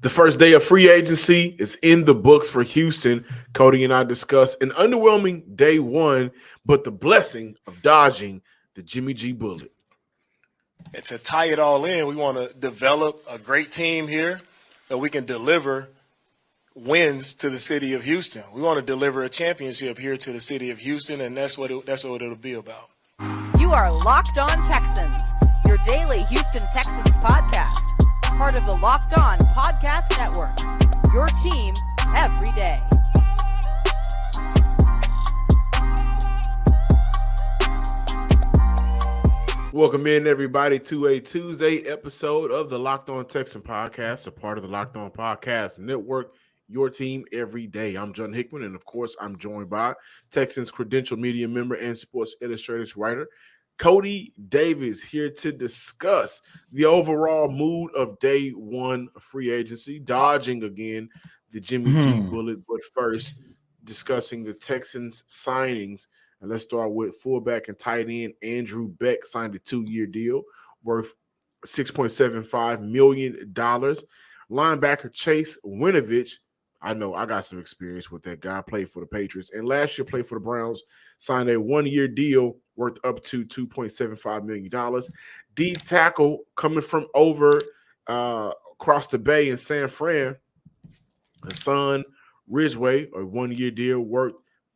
The first day of free agency is in the books for Houston. Cody and I discuss an underwhelming day one, but the blessing of dodging the Jimmy G bullet. And to tie it all in, we want to develop a great team here that we can deliver wins to the city of Houston. We want to deliver a championship here to the city of Houston, and that's what it'll be about. You are Locked On Texans, your daily Houston Texans podcast, part of the Locked On Podcast Network, your team every day. Welcome in, everybody, to a Tuesday episode of the Locked On Texan podcast, a part of the Locked On Podcast Network, your team every day. I'm John Hickman, and of course, I'm joined by Texans Credential Media member and Sports Illustrated writer, Cody Davis, here to discuss the overall mood of day one of free agency, dodging again the Jimmy G bullet, but first discussing the Texans signings. And let's start with fullback and tight end Andrew Beck signed a 2-year deal worth $6.75 million. Linebacker Chase Winovich, I know I got some experience with that guy, played for the Patriots, and last year played for the Browns, signed a 1-year deal worth up to $2.75 million. D tackle coming from over across the bay in San Fran, Hassan Ridgeway, a 1-year deal worth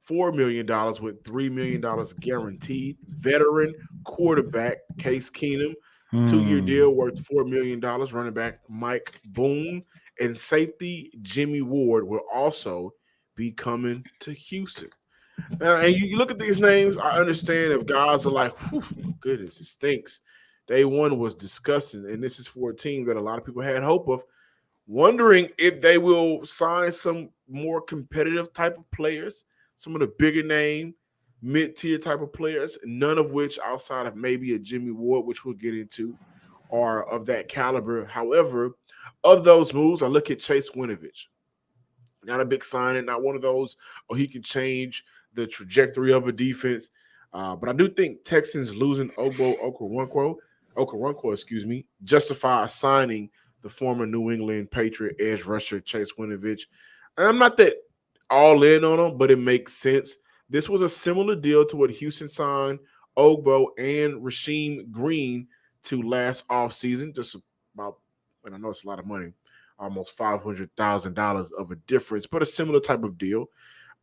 $4 million with $3 million guaranteed. Veteran quarterback Case Keenum, 2-year deal worth $4 million. Running back Mike Boone and safety Jimmy Ward will also be coming to Houston. And you look at these names, I understand if guys are like, goodness, it stinks. Day one was disgusting, and this is for a team that a lot of people had hope of. Wondering if they will sign some more competitive type of players, some of the bigger name, mid-tier type of players, none of which outside of maybe a Jimmy Ward, which we'll get into, are of that caliber. However, of those moves, I look at Chase Winovich. Not a big signing, not one of those, he can change the trajectory of a defense. But I do think Texans losing Okoronkwo, justify signing the former New England Patriot edge rusher Chase Winovich. And I'm not that all in on him, but it makes sense. This was a similar deal to what Houston signed Ogbo and Rasheem Green to last offseason, just about, and I know it's a lot of money, almost $500,000 of a difference, but a similar type of deal.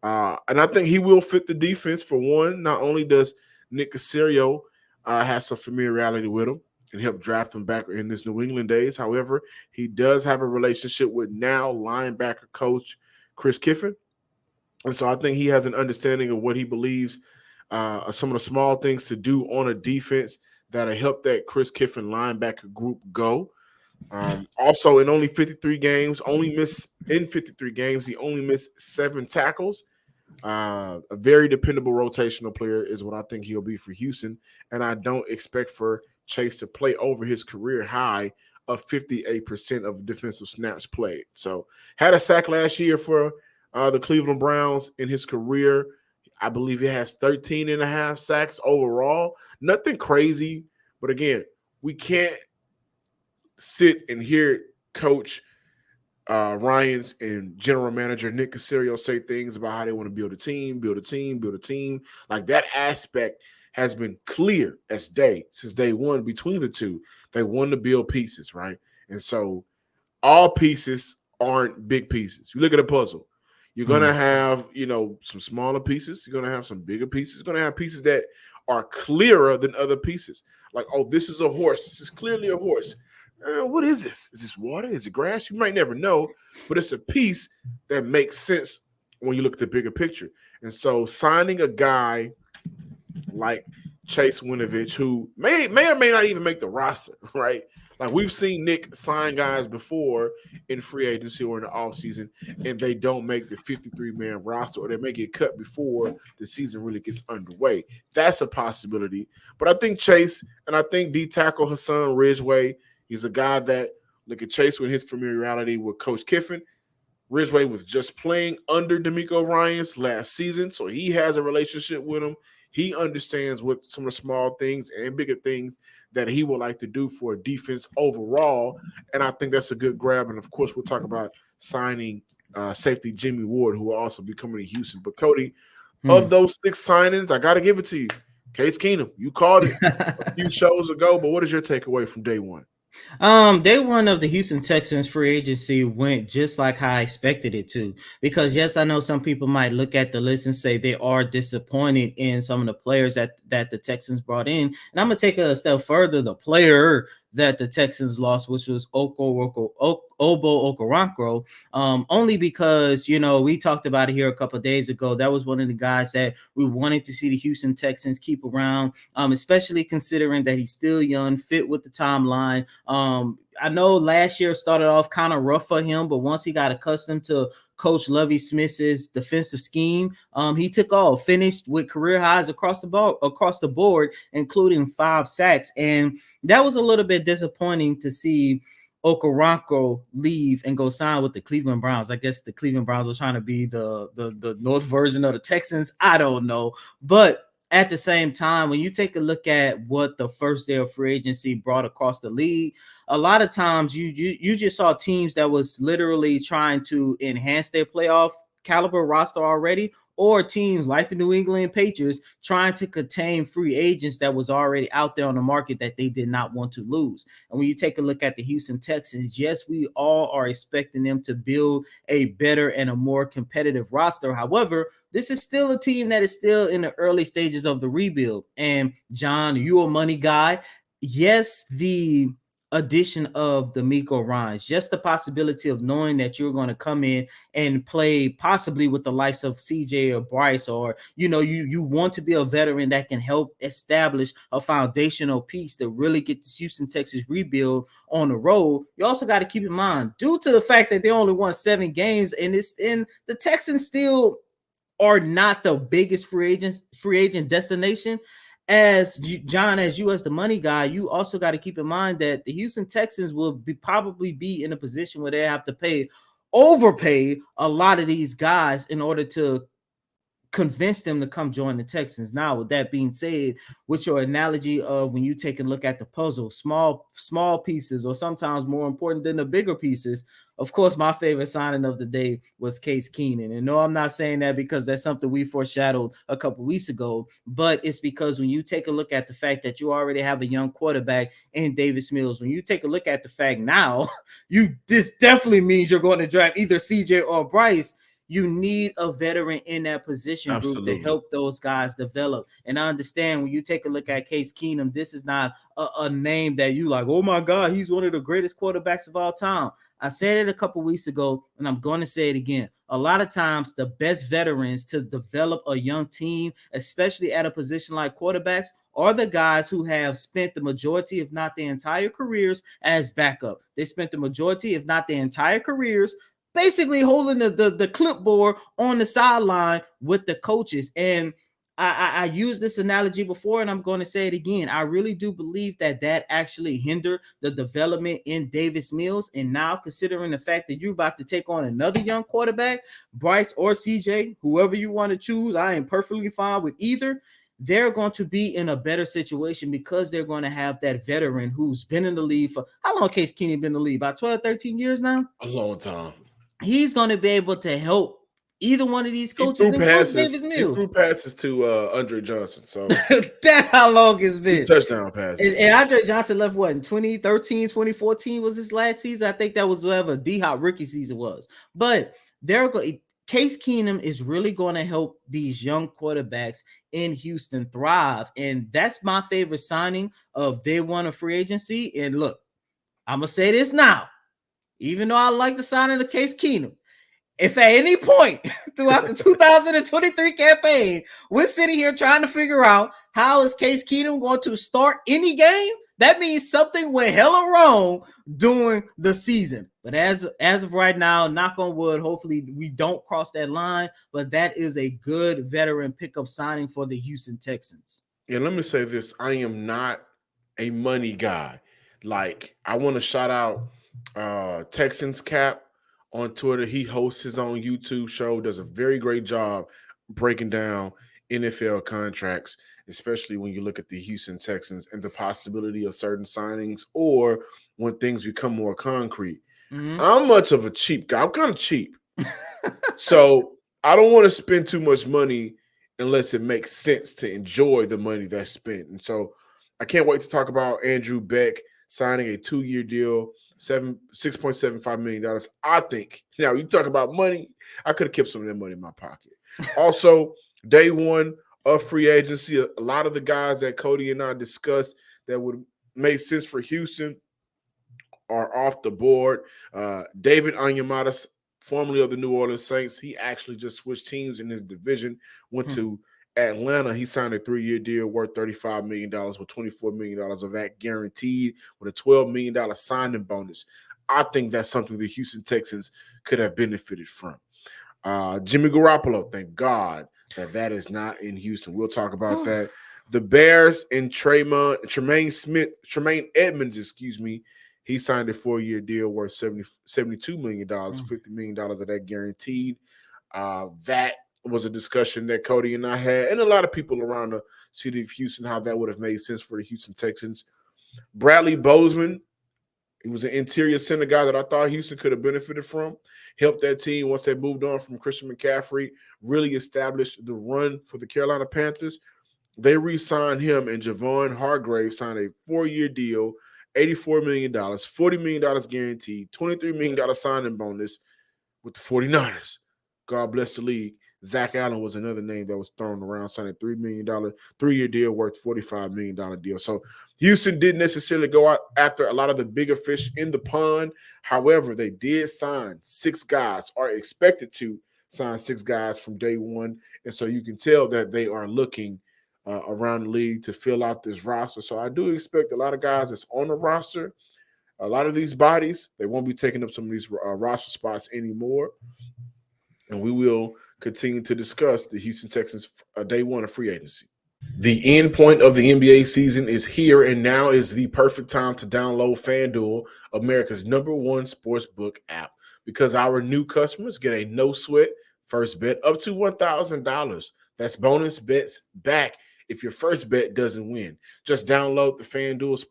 And I think he will fit the defense. For one, not only does Nick Caserio have some familiarity with him and help draft him back in his New England days. However, he does have a relationship with now linebacker coach Chris Kiffin. And so I think he has an understanding of what he believes some of the small things to do on a defense that'll help that Chris Kiffin linebacker group go. Also, in only 53 games, he only missed 7 tackles. A very dependable rotational player is what I think he'll be for Houston. And I don't expect for Chase to play over his career high of 58% of defensive snaps played. So had a sack last year for the Cleveland Browns in his career. I believe he has 13 and a half sacks overall. Nothing crazy. But again, we can't sit and hear Coach Ryans and General Manager Nick Caserio say things about how they want to build a team. Like that aspect has been clear as day since day one between the two. They want to build pieces, right? And so all pieces aren't big pieces. You look at a puzzle. You're going to have, some smaller pieces. You're going to have some bigger pieces. You're going to have pieces that are clearer than other pieces. Like, oh, this is a horse. This is clearly a horse. What is this? Is this water? Is it grass? You might never know, but it's a piece that makes sense when you look at the bigger picture. And so signing a guy like Chase Winovich, who may or may not even make the roster, right? Like we've seen Nick sign guys before in free agency or in the offseason, and they don't make the 53-man roster or they may get cut before the season really gets underway. That's a possibility. But I think Chase and I think D tackle Hassan Ridgeway, he's a guy that, look at Chase with his familiarity with Coach Kiffin. Ridgeway was just playing under DeMeco Ryans last season, so he has a relationship with him. He understands what some of the small things and bigger things that he would like to do for a defense overall. And I think that's a good grab. And of course, we'll talk about signing safety Jimmy Ward, who will also be coming to Houston. But Cody, of Hmm. those 6 signings, I got to give it to you. Case Keenum, you called it a few shows ago, but what is your takeaway from day one? Day one of the Houston Texans free agency went just like how I expected it to. Because yes, I know some people might look at the list and say they are disappointed in some of the players that the Texans brought in. And I'm gonna take it a step further. The player that the Texans lost, which was Obo Okoronkwo, only because we talked about it here a couple of days ago. That was one of the guys that we wanted to see the Houston Texans keep around, especially considering that he's still young, fit with the timeline. I know last year started off kind of rough for him, but once he got accustomed to Coach Lovie Smith's defensive scheme, he took off, finished with career highs across the board, including 5 sacks. And that was a little bit disappointing to see Okoronkwo leave and go sign with the Cleveland Browns. I guess the Cleveland Browns were trying to be the North version of the Texans. I don't know, but at the same time, when you take a look at what the first day of free agency brought across the league, a lot of times you just saw teams that was literally trying to enhance their playoff caliber roster already, or teams like the New England Patriots trying to contain free agents that was already out there on the market that they did not want to lose. And when you take a look at the Houston Texans, yes, we all are expecting them to build a better and a more competitive roster. However, this is still a team that is still in the early stages of the rebuild. And John, you a money guy. Yes, the addition of the Miko Ryans, just the possibility of knowing that you're going to come in and play possibly with the likes of CJ or Bryce, or you want to be a veteran that can help establish a foundational piece to really get the Houston Texas rebuild on the road. You also got to keep in mind, due to the fact that they only won 7 games, and the Texans still are not the biggest free agent destination. As John, as you as the money guy, you also got to keep in mind that the Houston Texans will probably be in a position where they have to overpay a lot of these guys in order to convince them to come join the Texans. Now, with that being said, with your analogy of when you take a look at the puzzle, small pieces, or sometimes more important than the bigger pieces, of course, my favorite signing of the day was Case Keenum. And no, I'm not saying that because that's something we foreshadowed a couple weeks ago, but it's because when you take a look at the fact that you already have a young quarterback in Davis Mills, when you take a look at the fact now, this definitely means you're going to draft either CJ or Bryce. You need a veteran in that position group to Absolutely. help those guys develop. And I understand when you take a look at Case Keenum, this is not a name that you like, oh my God, he's one of the greatest quarterbacks of all time. I said it a couple weeks ago, and I'm going to say it again. A lot of times, the best veterans to develop a young team, especially at a position like quarterbacks, are the guys who have spent the majority, if not their entire careers, as backup. They spent the majority, if not their entire careers, basically holding the clipboard on the sideline with the coaches. And I used this analogy before, and I'm going to say it again. I really do believe that actually hindered the development in Davis Mills. And now, considering the fact that you're about to take on another young quarterback, Bryce or CJ, whoever you want to choose, I am perfectly fine with either. They're going to be in a better situation because they're going to have that veteran who's been in the league for how long? Case Keenum been in the league? About 12, 13 years now? A long time. He's going to be able to help either one of these He coaches, threw including passes. Davis He Mills. threw passes to Andre Johnson. So That's how long it's 2 been. touchdown passes. And Andre Johnson left what in 2013, 2014 was his last season. I think that was whatever D-Hop rookie season was. But Case Keenum is really going to help these young quarterbacks in Houston thrive. And that's my favorite signing of day one of free agency. And look, I'm going to say this now. Even though I like the signing of Case Keenum, if at any point throughout the 2023 campaign, we're sitting here trying to figure out how is Case Keenum going to start any game, that means something went hella wrong during the season. But as of right now, knock on wood, hopefully we don't cross that line. But that is a good veteran pickup signing for the Houston Texans. Yeah, let me say this. I am not a money guy. Like, I want to shout out Texans Cap on Twitter. He hosts his own YouTube show, does a very great job breaking down NFL contracts, especially when you look at the Houston Texans and the possibility of certain signings or when things become more concrete. Mhm. I'm much of a cheap guy. I'm kind of cheap. So I don't want to spend too much money unless it makes sense to enjoy the money that's spent. And so I can't wait to talk about Andrew Beck signing a 2-year deal, $6.75 million. I think now you talk about money, I could have kept some of that money in my pocket. Also, day one of free agency, a lot of the guys that Cody and I discussed that would make sense for Houston are off the board. David Onyemata, formerly of the New Orleans Saints, he actually just switched teams in his division, went to Atlanta. He signed a 3-year deal worth $35 million with $24 million of that guaranteed with a $12 million signing bonus. I think that's something the Houston Texans could have benefited from. Jimmy Garoppolo, thank God that is not in Houston. We'll talk about that. The Bears and Tremaine Edmonds, he signed a 4-year deal worth $72 million, $50 million of that guaranteed. That was a discussion that Cody and I had, and a lot of people around the city of Houston, how that would have made sense for the Houston Texans. Bradley Bozeman, he was an interior center guy that I thought Houston could have benefited from. Helped that team once they moved on from Christian McCaffrey, really established the run for the Carolina Panthers. They re-signed him, and Javon Hargrave signed a 4-year deal, $84 million, $40 million guaranteed, $23 million signing bonus with the 49ers. God bless the league. Zach Allen was another name that was thrown around, signing a $3 million, 3-year deal worth $45 million deal. So Houston didn't necessarily go out after a lot of the bigger fish in the pond. However, they did sign 6 guys, or expected to sign 6 guys from day one. And so you can tell that they are looking around the league to fill out this roster. So I do expect a lot of guys that's on the roster. A lot of these bodies, they won't be taking up some of these roster spots anymore. And we will continue to discuss the Houston Texans day one of free agency. The end point of the NBA season is here, and now is the perfect time to download FanDuel, America's #1 sportsbook app, because our new customers get a no-sweat first bet up to $1,000. That's bonus bets back if your first bet doesn't win. Just download the FanDuel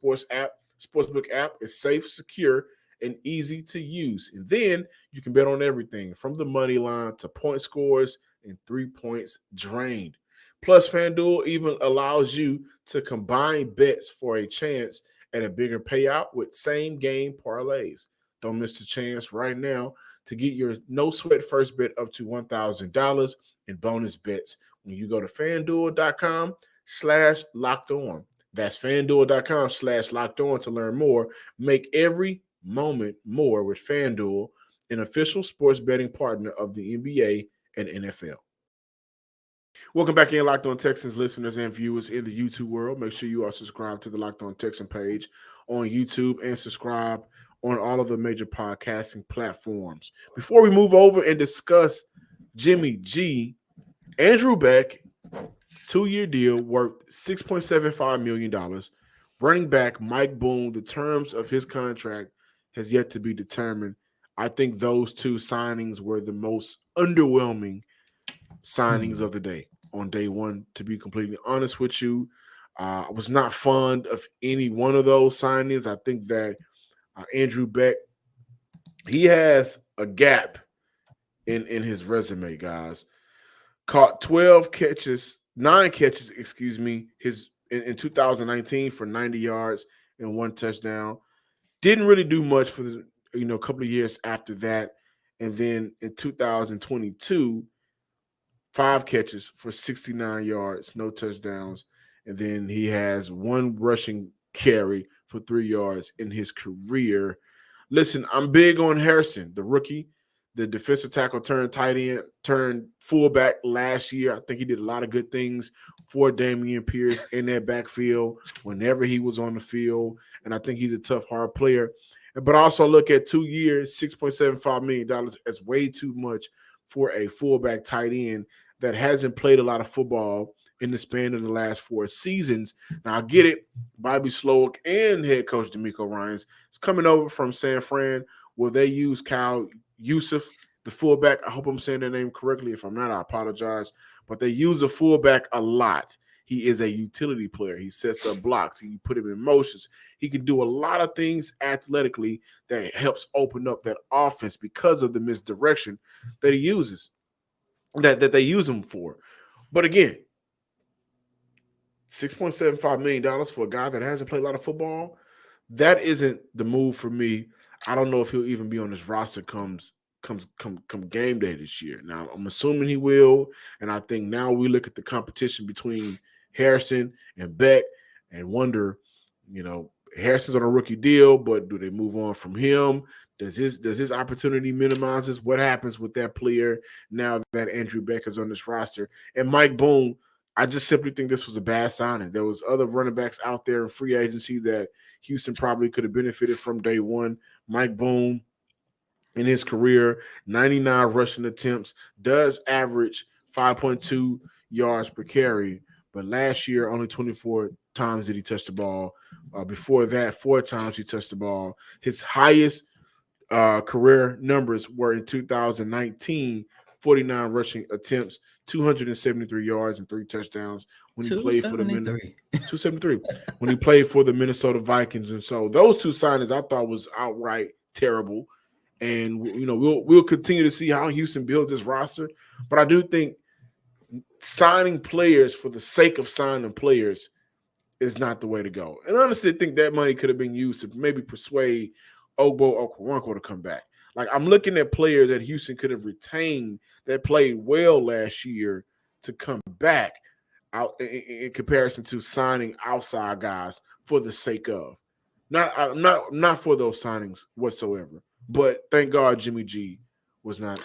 sportsbook app. It's safe, secure, and easy to use. And then you can bet on everything from the money line to point scores and 3 points drained. Plus, FanDuel even allows you to combine bets for a chance at a bigger payout with same game parlays. Don't miss the chance right now to get your no sweat first bet up to $1,000 in bonus bets when you go to FanDuel.com/locked on. That's FanDuel.com/locked on to learn more. Make every moment more with FanDuel, an official sports betting partner of the NBA and NFL. Welcome back in, Locked On Texans listeners and viewers in the YouTube world. Make sure you are subscribed to the Locked On Texan page on YouTube and subscribe on all of the major podcasting platforms. Before we move over and discuss Jimmy G, Andrew Beck, 2-year deal worth $6.75 million. Running back Mike Boone, the terms of his contract has yet to be determined. I think those 2 signings were the most underwhelming signings of the day on day one, to be completely honest with you. I was not fond of any one of those signings. I think that Andrew Beck, he has a gap in his resume, guys. Caught 9 catches, in 2019 for 90 yards and 1 touchdown. Didn't really do much for the a couple of years after that. And then in 2022, 5 catches for 69 yards, no touchdowns. And then he has 1 rushing carry for 3 yards in his career. Listen, I'm big on Harrison, the rookie, the defensive tackle turned tight end, turned fullback last year. I think he did a lot of good things for Dameon Pierce in that backfield whenever he was on the field. And I think he's a tough, hard player. But also look at 2 years, $6.75 million as way too much for a fullback tight end that hasn't played a lot of football in the span of the last 4 seasons. Now, I get it. Bobby Slowick and head coach DeMeco Ryans is coming over from San Fran, where they use Kyle Yusuf the fullback. I hope I'm saying their name correctly. If I'm not, I apologize. But they use the fullback a lot. He is a utility player. He sets up blocks. He put him in motions. He can do a lot of things athletically that helps open up that offense because of the misdirection that he uses, that they use him for. But again, $6.75 million for a guy that hasn't played a lot of football, that isn't the move for me. I don't know if he'll even be on this roster come game day this year. Now, I'm assuming he will, and I think now we look at the competition between Harrison and Beck and wonder, Harrison's on a rookie deal, but do they move on from him? Does his opportunity minimizes? What happens with that player now that Andrew Beck is on this roster? And Mike Boone, I just simply think this was a bad signing. There was other running backs out there in free agency that Houston probably could have benefited from day one. Mike Boone, in his career, 99 rushing attempts, does average 5.2 yards per carry, but last year only 24 times did he touch the ball. Before that, 4 times he touched the ball. His highest career numbers were in 2019, 49 rushing attempts, 273 yards and 3 touchdowns when he played for the 273 when he played for the Minnesota Vikings. And so those two signings I thought was outright terrible. And we'll continue to see how Houston builds this roster, but I do think signing players for the sake of signing players is not the way to go. And I honestly think that money could have been used to maybe persuade Ogbo Okoronkwo to come back. Like, I'm looking at players that Houston could have retained that played well last year to come back out in comparison to signing outside guys for the sake of. Not for those signings whatsoever. But thank God Jimmy G was not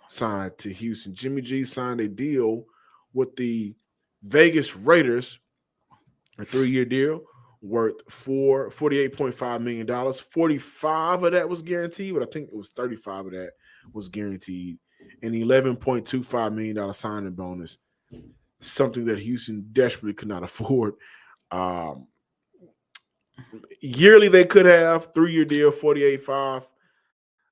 signed to Houston. Jimmy G signed a deal with the Vegas Raiders, a 3-year deal worth $48.5 million. 45 of that was guaranteed, but I think it was 35 of that was guaranteed. An $11.25 million signing bonus, something that Houston desperately could not afford. Yearly they could have, 3-year deal, 48.5.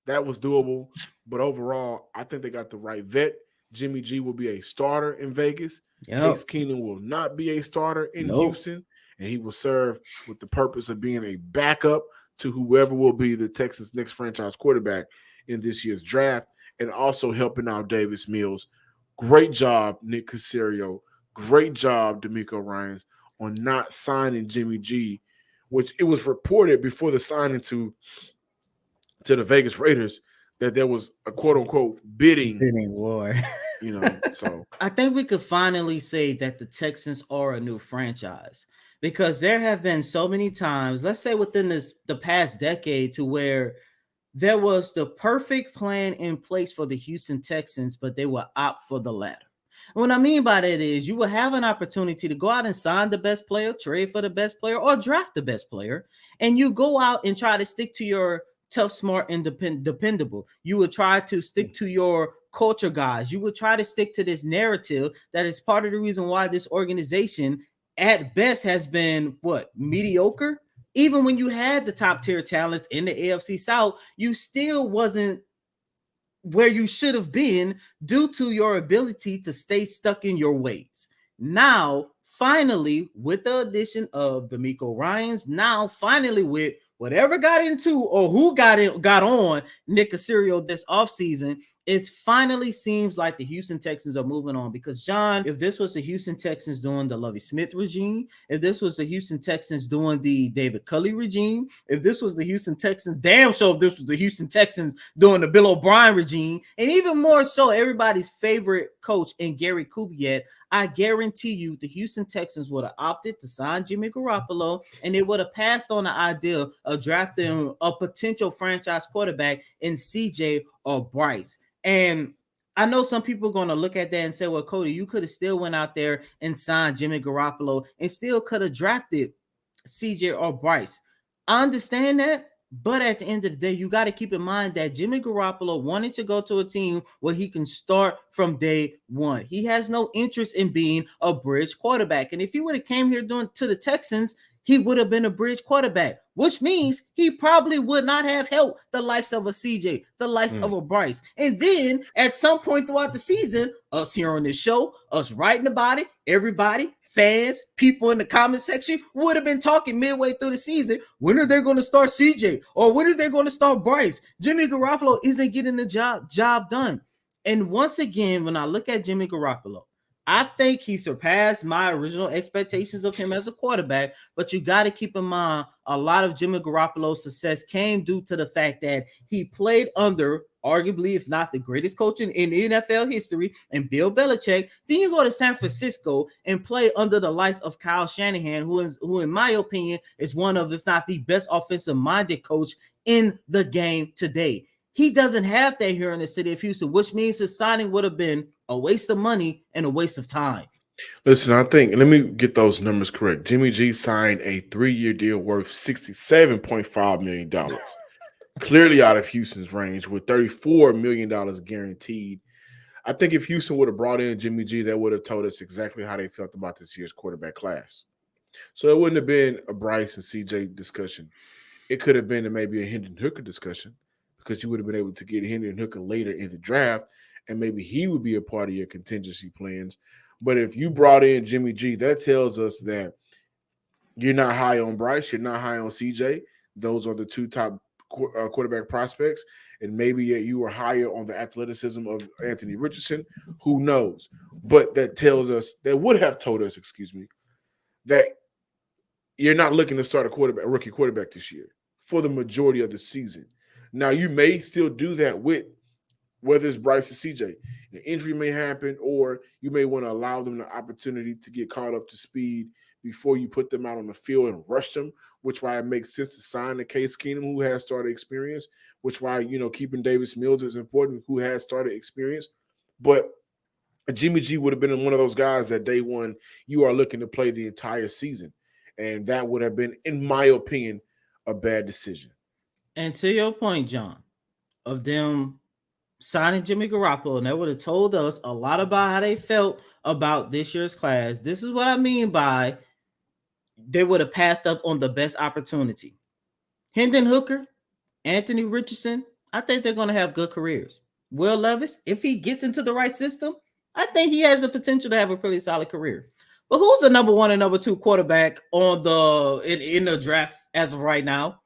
That was doable, but overall, I think they got the right vet. Jimmy G will be a starter in Vegas. Case Keenum will not be a starter in Houston, and he will serve with the purpose of being a backup to whoever will be the Texans' next franchise quarterback in this year's draft, and also helping out Davis Mills. Great job, Nick Caserio. Great job, D'Amico Ryans, on not signing Jimmy G, which it was reported before the signing to the Vegas Raiders that there was a quote-unquote bidding war. So I think we could finally say that the Texans are a new franchise, because there have been so many times, let's say within the past decade, to where there was the perfect plan in place for the Houston Texans, but they will opt for the latter. And what I mean by that is you will have an opportunity to go out and sign the best player, trade for the best player, or draft the best player, and you go out and try to stick to your tough, smart, and dependable. You would try to stick to your culture guys. You would try to stick to this narrative that is part of the reason why this organization at best has been mediocre. Even when you had the top tier talents in the AFC South, you still wasn't where you should have been due to your ability to stay stuck in your ways. Now, finally, with the addition of D'Amico Ryans, now finally with whatever got into or who got on Nick Caserio this offseason, it finally seems like the Houston Texans are moving on. Because, John, if this was the Houston Texans doing the Lovie Smith regime, if this was the Houston Texans doing the David Culley regime, if this was the Houston Texans, damn sure if this was the Houston Texans doing the Bill O'Brien regime, and even more so, everybody's favorite coach in Gary Kubiak, I guarantee you the Houston Texans would have opted to sign Jimmy Garoppolo, and they would have passed on the idea of drafting a potential franchise quarterback in CJ or Bryce. And I know some people are going to look at that and say, well, Cody, you could have still went out there and signed Jimmy Garoppolo and still could have drafted CJ or Bryce. I understand that. But at the end of the day, you got to keep in mind that Jimmy Garoppolo wanted to go to a team where he can start from day one. He has no interest in being a bridge quarterback. And if he would have came here to the Texans, he would have been a bridge quarterback, which means he probably would not have helped the likes of a CJ, the likes of a Bryce. And then at some point throughout the season, us here on this show, us writing about it, everybody, fans, people in the comment section would have been talking midway through the season. When are they going to start CJ? Or when are they going to start Bryce? Jimmy Garoppolo isn't getting the job done. And once again, when I look at Jimmy Garoppolo, I think he surpassed my original expectations of him as a quarterback, but you got to keep in mind a lot of Jimmy Garoppolo's success came due to the fact that he played under arguably, if not the greatest coach in NFL history, and Bill Belichick. Then you go to San Francisco and play under the likes of Kyle Shanahan, who in my opinion, is one of, if not the best offensive-minded coach in the game today. He doesn't have that here in the city of Houston, which means his signing would have been a waste of money and a waste of time. Listen, I think, let me get those numbers correct. Jimmy G signed a 3-year deal worth $67.5 million, clearly out of Houston's range, with $34 million guaranteed. I think if Houston would have brought in Jimmy G, that would have told us exactly how they felt about this year's quarterback class. So it wouldn't have been a Bryce and CJ discussion. It could have been maybe a Hendon Hooker discussion, because you would have been able to get Hendon Hooker later in the draft, and maybe he would be a part of your contingency plans. But if you brought in Jimmy G, that tells us that you're not high on Bryce, you're not high on CJ. Those are the two top quarterback prospects, and maybe you were higher on the athleticism of Anthony Richardson. Who knows? But that tells us, that would have told us, that you're not looking to start a rookie quarterback this year for the majority of the season. Now, you may still do that with, whether it's Bryce or CJ. An injury may happen, or you may want to allow them the opportunity to get caught up to speed before you put them out on the field and rush them, which why it makes sense to sign the Case Keenum, who has started experience, which why, keeping Davis Mills is important, who has started experience. But Jimmy G would have been one of those guys that day one you are looking to play the entire season. And that would have been, in my opinion, a bad decision. And to your point, John, of them signing Jimmy Garoppolo, and they would have told us a lot about how they felt about this year's class. This is what I mean by they would have passed up on the best opportunity. Hendon Hooker, Anthony Richardson, I think they're going to have good careers. Will Levis, if he gets into the right system, I think he has the potential to have a pretty solid career. But who's the number one and number two quarterback on in the draft as of right now?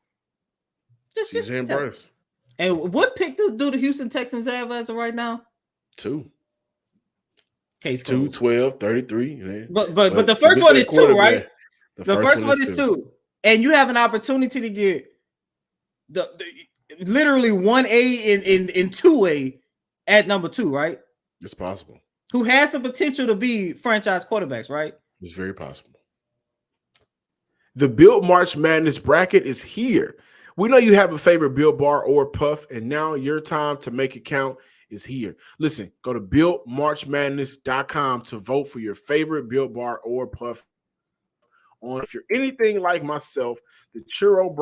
Just Bryce. And what pick do the Houston Texans have as of right now? 2. Case 2, 12, 33. But the first one is 2, right? The first one is 2. And you have an opportunity to get the literally 1A and 2A at number 2, right? It's possible. Who has the potential to be franchise quarterbacks, right? It's very possible. The Built March Madness bracket is here. We know you have a favorite Built Bar or Puff, and now your time to make it count is here. Listen, go to BuiltMarchMadness.com to vote for your favorite Built Bar or Puff. If you're anything like myself, the churro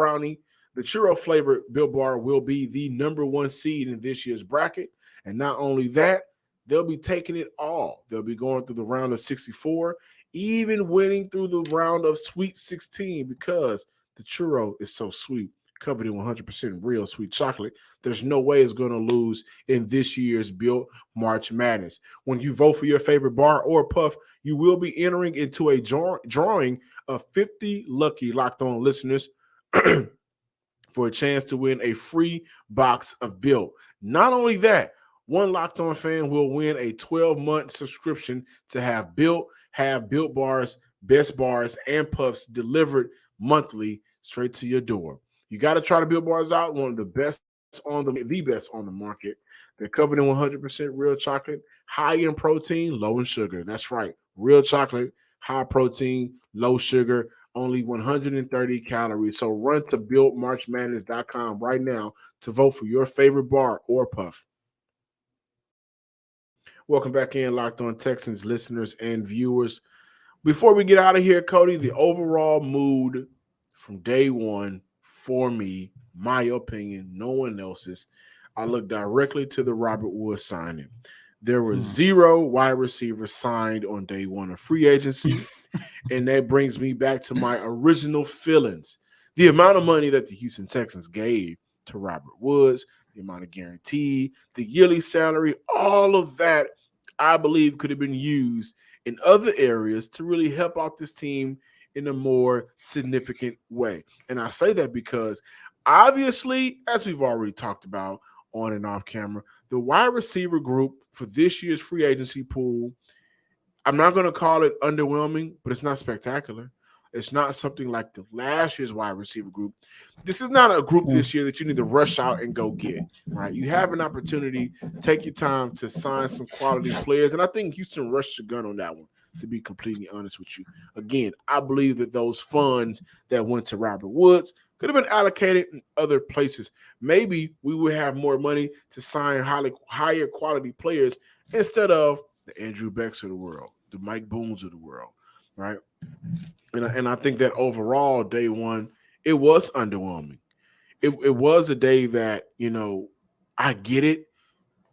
flavored Built Bar will be the number 1 seed in this year's bracket. And not only that, they'll be taking it all. They'll be going through the round of 64, even winning through the round of Sweet 16, because the churro is so sweet, covered in 100% real sweet chocolate. There's no way it's going to lose in this year's Built March Madness. When you vote for your favorite bar or puff, you will be entering into a drawing of 50 lucky Locked On listeners for a chance to win a free box of Built. Not only that, one Locked On fan will win a 12-month subscription to have Built bars, best bars, and puffs delivered monthly straight to your door. You got to try the Built bars out. One of the best the best on the market. They're covered in 100% real chocolate, high in protein, low in sugar. That's right. Real chocolate, high protein, low sugar, only 130 calories. So run to BuiltMarchMadness.com right now to vote for your favorite bar or puff. Welcome back in, Locked On Texans listeners and viewers. Before we get out of here, Cody, the overall mood from day one for me, my opinion, no one else's, I look directly to the Robert Woods signing. There were 0 wide receivers signed on day one of free agency. And that brings me back to my original feelings. The amount of money that the Houston Texans gave to Robert Woods, the amount of guarantee, the yearly salary, all of that, I believe could have been used in other areas to really help out this team in a more significant way. And I say that because obviously, as we've already talked about on and off camera, the wide receiver group for this year's free agency pool, I'm not going to call it underwhelming, but it's not spectacular. It's not something like the last year's wide receiver group. This is not a group this year that you need to rush out and go get, right? You have an opportunity, take your time to sign some quality players. And I think Houston rushed the gun on that one, to be completely honest with you. Again, I believe that those funds that went to Robert Woods could have been allocated in other places. Maybe we would have more money to sign higher quality players instead of the Andrew Becks of the world, the Mike Boones of the world, right? And I think that overall, day one, it was underwhelming. It was a day that, I get it.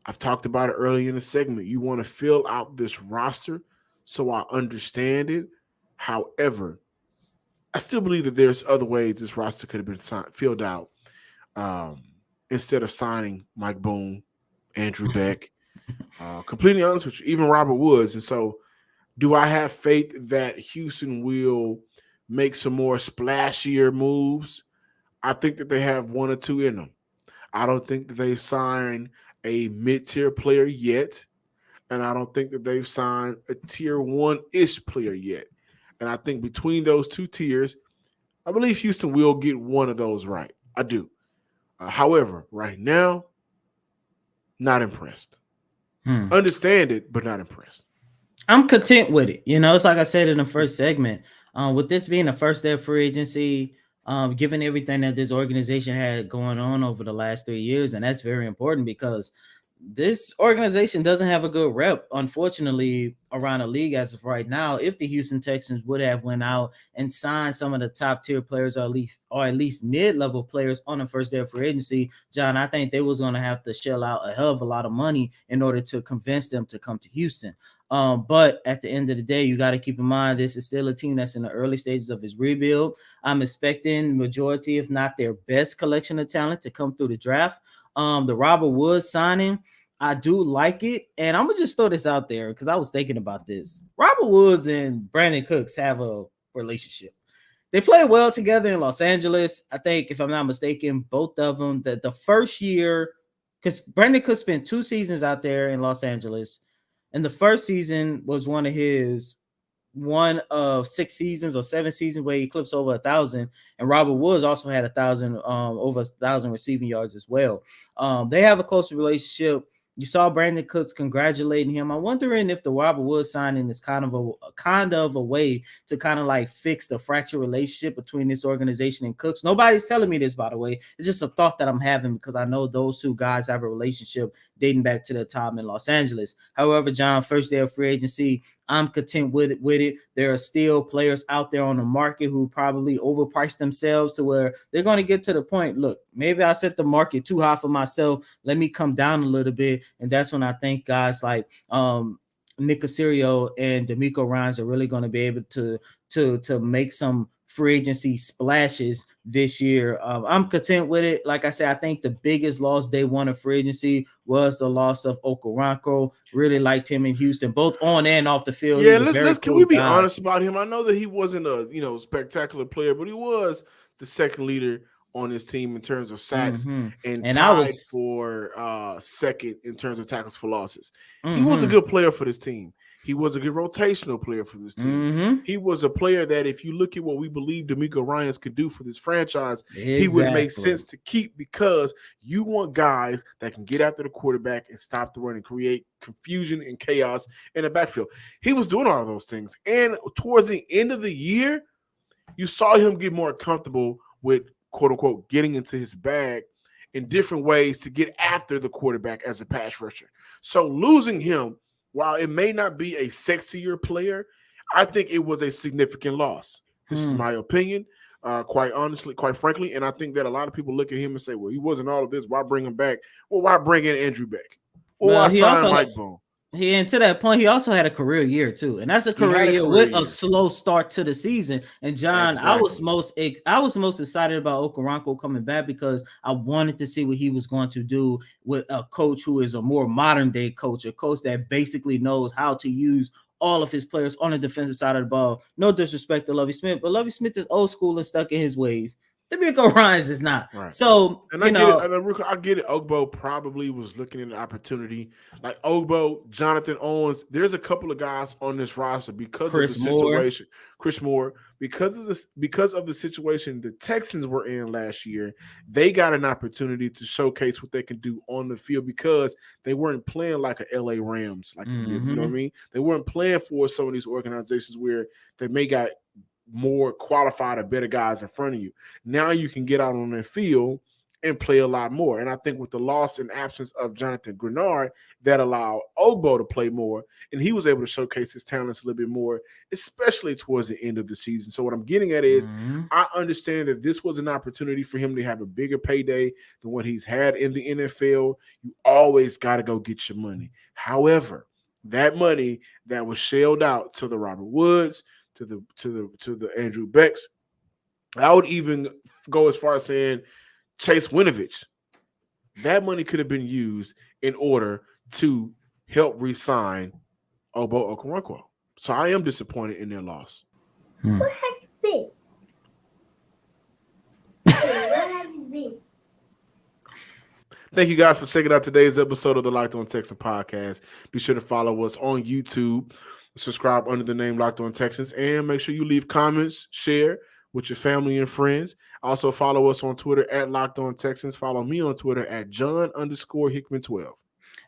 I've talked about it earlier in the segment. You want to fill out this roster, so I understand it. However, I still believe that there's other ways this roster could have been filled out instead of signing Mike Boone, Andrew Beck. Completely honest with you, even Robert Woods. And so, do I have faith that Houston will make some more splashier moves? I think that they have one or two in them. I don't think that they signed a mid-tier player yet, and I don't think that they've signed a tier one-ish player yet. And I think between those two tiers, I believe Houston will get one of those right. I do. However, right now, not impressed. Understand it, but not impressed. I'm content with it. It's like I said in the first segment, with this being the first day of free agency, given everything that this organization had going on over the last 3 years, and that's very important because this organization doesn't have a good rep, unfortunately, around the league as of right now. If the Houston Texans would have went out and signed some of the top tier players or at least mid-level players on the first day of free agency, John, I think they was going to have to shell out a hell of a lot of money in order to convince them to come to Houston. But at the end of the day, you got to keep in mind this is still a team that's in the early stages of its rebuild. I'm expecting majority, if not their best collection of talent, to come through the draft. The Robert Woods signing, I do like it. And I'm going to just throw this out there because I was thinking about this. Robert Woods and Brandon Cooks have a relationship. They play well together in Los Angeles. I think, if I'm not mistaken, both of them, the first year, because Brandon Cooks spent 2 seasons out there in Los Angeles. And the first season was one of 6 seasons or 7 seasons where he clips over 1,000. And Robert Woods also had 1,000, over 1,000 receiving yards as well. They have a close relationship. You saw Brandon Cooks congratulating him. I'm wondering if the Robert Woods signing is kind of a way to kind of like fix the fractured relationship between this organization and Cooks. Nobody's telling me this, by the way. It's just a thought that I'm having because I know those two guys have a relationship dating back to their time in Los Angeles. However, John, first day of free agency, I'm content with it. There are still players out there on the market who probably overpriced themselves to where they're going to get to the point, look, maybe I set the market too high for myself. Let me come down a little bit. And that's when I think guys like Nick Caserio and D'Amico Ryans are really going to be able to make some free agency splashes this year. I'm content with it. Like I said, I think the biggest loss they won in free agency was the loss of Okoronkwo. Really liked him in Houston, both on and off the field. Yeah, can we be honest about him? I know that he wasn't a spectacular player, but he was the second leader on his team in terms of sacks and tied for second in terms of tackles for losses. He was a good player for this team. He was a good rotational player for this team. He was a player that, if you look at what we believe D'Amico Ryans could do for this franchise, he would make sense to keep, because you want guys that can get after the quarterback and stop the run and create confusion and chaos in the backfield. He was doing all of those things. And towards the end of the year, you saw him get more comfortable with, quote unquote, getting into his bag in different ways to get after the quarterback as a pass rusher. So losing him, while it may not be a sexier player, I think it was a significant loss. This is my opinion, quite frankly. And I think that a lot of people look at him and say, well, he wasn't all of this. Why bring him back? Well, why bring in Andrew Beck? Or why sign Mike Boone? And to that point, he also had a career year too, and that's a He had career a year career with a year. slow start to the season. And John, Exactly. I was most excited about Okoronkwo coming back because I wanted to see what he was going to do with a coach who is a more modern day coach, a coach that basically knows how to use all of his players on the defensive side of the ball. No disrespect to Lovie Smith, but Lovie Smith is old school and stuck in his ways. D'Amico Ryans is not. Right. So And I get it. I get it. Ogbo probably was looking at an opportunity. Like Ogbo, Jonathan Owens. There's a couple of guys on this roster because of the Chris Moore. situation. Chris Moore, because of the situation the Texans were in last year, they got an opportunity to showcase what they can do on the field because they weren't playing like a LA Rams, like you know what I mean? They weren't playing for some of these organizations where they may got more qualified or better guys in front of you. Now you can get out on the field and play a lot more. And I think with the loss and absence of Jonathan Grenard, that allowed Ogbo to play more, and he was able to showcase his talents a little bit more, especially towards the end of the season. So what I'm getting at is I understand that this was an opportunity for him to have a bigger payday than what he's had in the NFL. You always got to go get your money. However, that money that was shelled out to the Robert Woods, to the Andrew Becks, I would even go as far as saying Chase Winovich. That money could have been used in order to help re-sign Ogbo Okoronkwo. So I am disappointed in their loss. What have you been? What have you been? Thank you guys for checking out today's episode of the Locked On Texans podcast. Be sure to follow us on YouTube, subscribe under the name Locked On Texans, and make sure you leave comments, share with your family and friends. Also follow us on Twitter at Locked On Texans. Follow me on Twitter at John_Hickman12.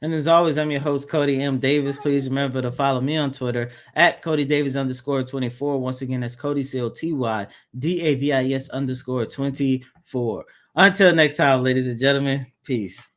And as always, I'm your host, Cody M. Davis. Please remember to follow me on Twitter at Cody Davis _24. Once again, that's Cody COTY DAVIS _24. Until next time, ladies and gentlemen, peace.